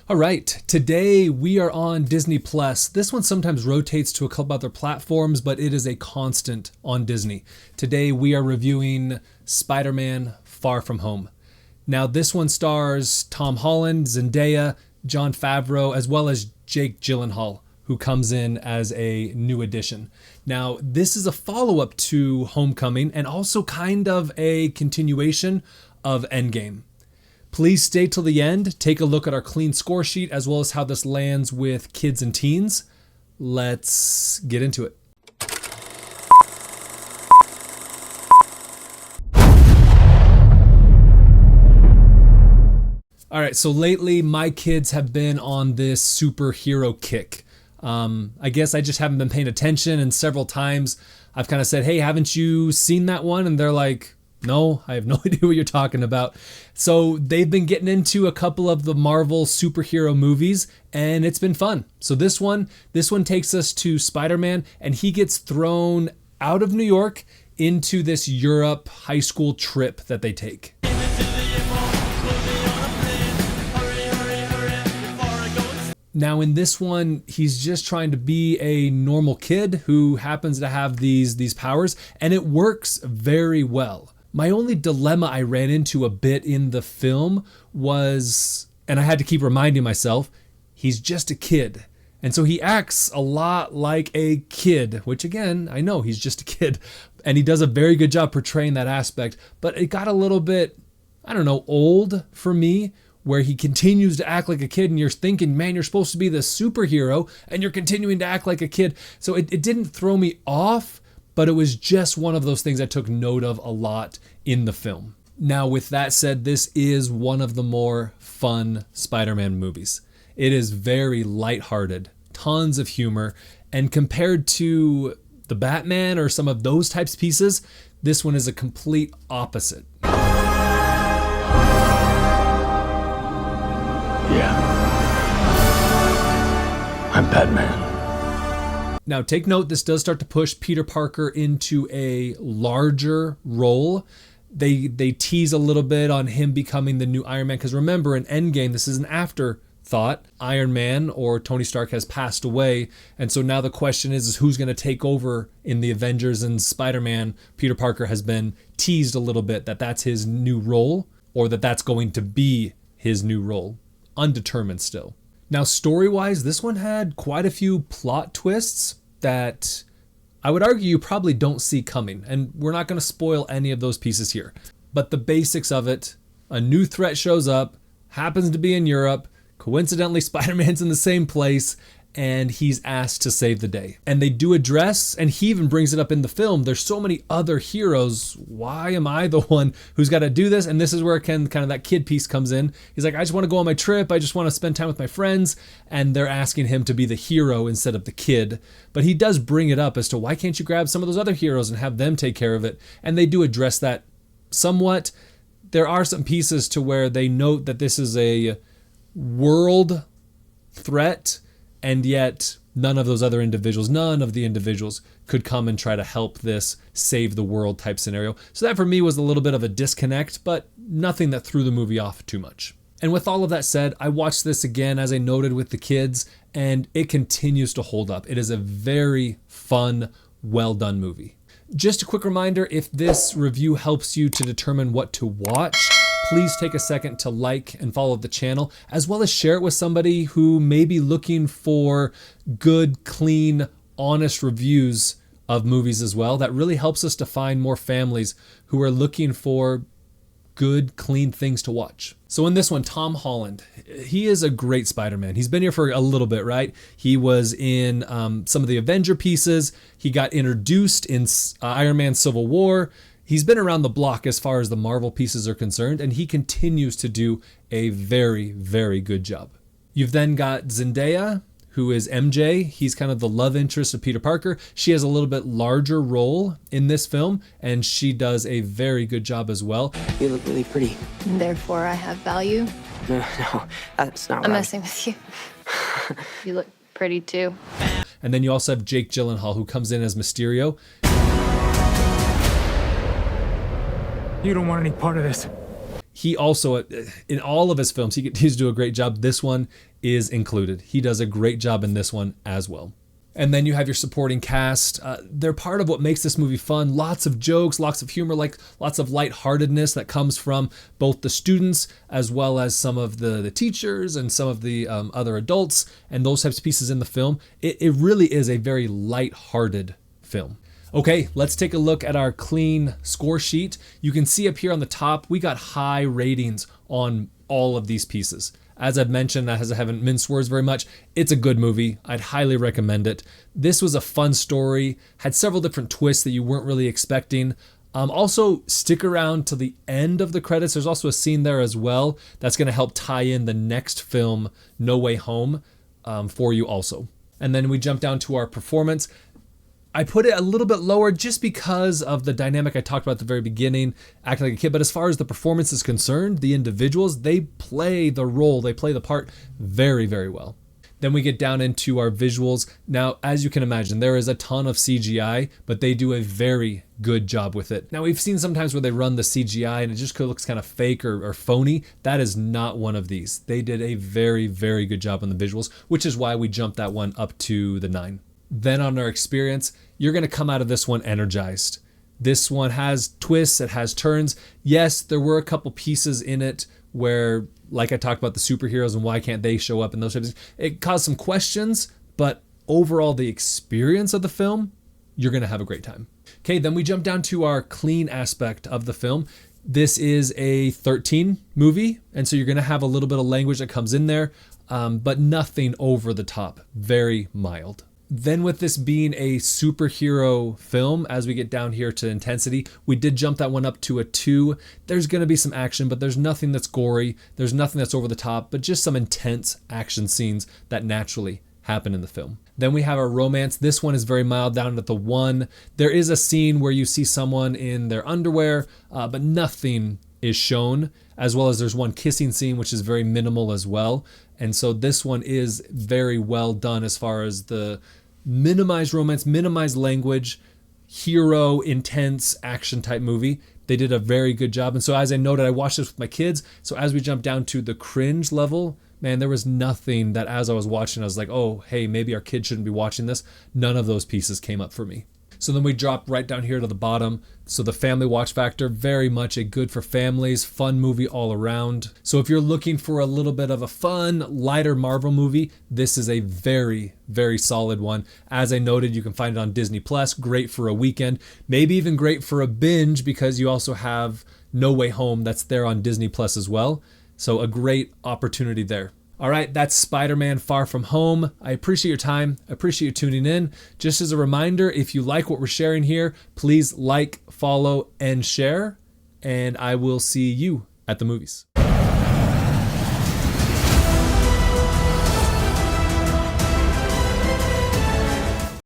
All right, today we are on Disney Plus. This one sometimes rotates to a couple other platforms, but it is a constant on Disney. Today we are reviewing Spider-Man: Far From Home. Now this one stars Tom Holland, Zendaya, Jon Favreau, as well as Jake Gyllenhaal, who comes in as a new addition. Now this is a follow-up to Homecoming and also kind of a continuation of Endgame. Please stay till the end, take a look at our clean score sheet, as well as how this lands with kids and teens. Let's get into it. All right, so lately my kids have been on this superhero kick. I guess I just haven't been paying attention, and several times I've kind of said, hey, haven't you seen that one? And they're like, no, I have no idea what you're talking about. So they've been getting into a couple of the Marvel superhero movies, and it's been fun. So this one takes us to Spider-Man, and he gets thrown out of New York into this Europe high school trip that they take. Now in this one, he's just trying to be a normal kid who happens to have these powers, and it works very well. My only dilemma I ran into a bit in the film was, and I had to keep reminding myself, he's just a kid. And so he acts a lot like a kid, which again, I know he's just a kid, and he does a very good job portraying that aspect, but it got a little bit, I don't know, old for me, where he continues to act like a kid and you're thinking, man, you're supposed to be the superhero and you're continuing to act like a kid. So it didn't throw me off, but it was just one of those things I took note of a lot in the film. Now, with that said, this is one of the more fun Spider-Man movies. It is very lighthearted, tons of humor, and compared to the Batman or some of those types of pieces, this one is a complete opposite. Yeah. I'm Batman. Now, take note, this does start to push Peter Parker into a larger role. They tease a little bit on him becoming the new Iron Man, because remember, in Endgame, this is an afterthought. Iron Man, or Tony Stark, has passed away, and so now the question is who's going to take over in the Avengers, and Spider-Man, Peter Parker, has been teased a little bit that that's his new role, or that that's going to be his new role. Undetermined still. Now, story-wise, this one had quite a few plot twists that I would argue you probably don't see coming, and we're not going to spoil any of those pieces here. But the basics of it, a new threat shows up, happens to be in Europe, coincidentally Spider-Man's in the same place, and he's asked to save the day. And they do address, and he even brings it up in the film, there's so many other heroes, why am I the one who's got to do this? And this is where kind of that kid piece comes in. He's like, I just want to go on my trip, I just want to spend time with my friends, and they're asking him to be the hero instead of the kid. But he does bring it up as to why can't you grab some of those other heroes and have them take care of it? And they do address that somewhat. There are some pieces to where they note that this is a world threat, and yet none of the individuals could come and try to help this save the world type scenario. So that for me was a little bit of a disconnect, but nothing that threw the movie off too much. And with all of that said, I watched this again, as I noted, with the kids, and it continues to hold up. It is a very fun, well done movie. Just a quick reminder, if this review helps you to determine what to watch, please take a second to like and follow the channel, as well as share it with somebody who may be looking for good, clean, honest reviews of movies as well. That really helps us to find more families who are looking for good, clean things to watch. So in this one, Tom Holland, he is a great Spider-Man. He's been here for a little bit, right? He was in some of the Avenger pieces. He got introduced in Iron Man Civil War. He's been around the block as far as the Marvel pieces are concerned, and he continues to do a very, very good job. You've then got Zendaya, who is MJ. He's kind of the love interest of Peter Parker. She has a little bit larger role in this film, and she does a very good job as well. You look really pretty. Therefore, I have value. No, that's not right. I'm messing with you. You look pretty too. And then you also have Jake Gyllenhaal, who comes in as Mysterio. You don't want any part of this. he also, in all of his films, he continues to do a great job. This one is included. He does a great job in this one as well. And then you have your supporting cast. They're part of what makes this movie fun. Lots of jokes, lots of humor, like lots of lightheartedness that comes from both the students as well as some of the teachers and some of the other adults and those types of pieces in the film. It really is a very lighthearted film. Okay, let's take a look at our clean score sheet. You can see up here on the top, we got high ratings on all of these pieces. As I've mentioned, as I haven't minced words very much, it's a good movie. I'd highly recommend it. This was a fun story, had several different twists that you weren't really expecting. Also, stick around to the end of the credits. There's also a scene there as well that's going to help tie in the next film, No Way Home, for you also. And then we jump down to our performance. I put it a little bit lower just because of the dynamic I talked about at the very beginning, acting like a kid. But as far as the performance is concerned, the individuals, they play the role, they play the part very, very well. Then we get down into our visuals. Now, as you can imagine, there is a ton of CGI, but they do a very good job with it. Now, we've seen sometimes where they run the CGI and it just looks kind of fake or phony. That is not one of these. They did a very, very good job on the visuals, which is why we jumped that one up to the 9. Then on our experience, you're going to come out of this one energized. This one has twists, it has turns. Yes, there were a couple pieces in it where, like I talked about the superheroes and why can't they show up and those types of things. It caused some questions, but overall the experience of the film, you're going to have a great time. Okay, then we jump down to our clean aspect of the film. This is a 13 movie, and so you're going to have a little bit of language that comes in there, but nothing over the top, very mild. Then with this being a superhero film, as we get down here to intensity, we did jump that one up to a 2. There's going to be some action, but there's nothing that's gory. There's nothing that's over the top, but just some intense action scenes that naturally happen in the film. Then we have our romance. This one is very mild, down at the 1. There is a scene where you see someone in their underwear, but nothing is shown, as well as there's one kissing scene, which is very minimal as well. And so this one is very well done as far as the minimized romance, minimized language, hero, intense action type movie. They did a very good job. And so as I noted, I watched this with my kids. So as we jump down to the cringe level, man, there was nothing that as I was watching, I was like, oh, hey, maybe our kids shouldn't be watching this. None of those pieces came up for me. So then we drop right down here to the bottom. So the family watch factor, very much a good for families, fun movie all around. So if you're looking for a little bit of a fun, lighter Marvel movie, this is a very, very solid one. As I noted, you can find it on Disney Plus, great for a weekend, maybe even great for a binge because you also have No Way Home that's there on Disney Plus as well. So a great opportunity there. All right, that's Spider-Man Far From Home. I appreciate your time. I appreciate you tuning in. Just as a reminder, if you like what we're sharing here, please like, follow, and share. And I will see you at the movies.